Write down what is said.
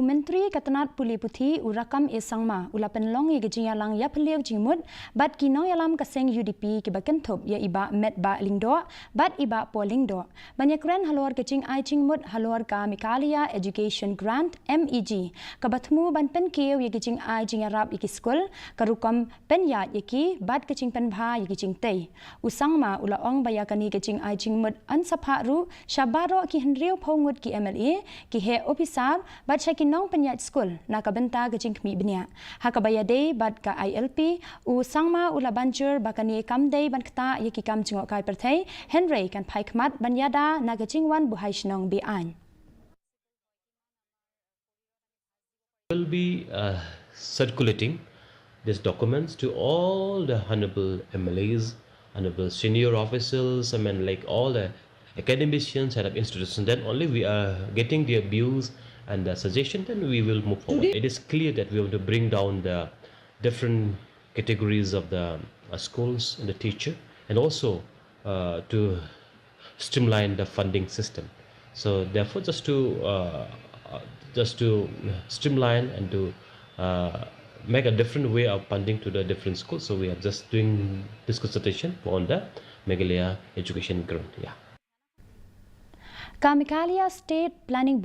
Myntri Tnat Pule Puthi urakam esangma ula Pynlong ye Jingiakren ya peliau jimut bat kino yalam kaseng UDP ke bakentop ya iba met ba lingdo bat iba polingdo Jingiakren Halor kecing ai jingmut Halor ka Meghalaya Education Grant MEG kabatmu ban pen keu ye kecing ai jingarap iki school karukam pen ya yeki bat kecing pen bha ye kecing tei usangma ula ong bayakani kecing ai jingmut ansapharu shabaro ki henriu phongut ki MLA ki he officer bat nong penyat school nakabenta kecing kmi benya hakabayade bad ka ILP u sangma ula banjur bakani kamdei ban kta yeki kam jingok kai perthai Henry kan phaikmat banyada nagaching wan buhai shnong bi an will be circulating these documents to all the honorable MLAs, honorable senior officials, like all the academicians, head of institutions. Then only we are getting their views and the suggestion, then we will move forward. It is clear that we want to bring down the different categories of the schools and the teacher, and also to streamline the funding system. So therefore, just to streamline and to make a different way of funding to the different schools. So we are just doing this consultation on the Meghalaya Education Grant. Yeah. Meghalaya State Planning Board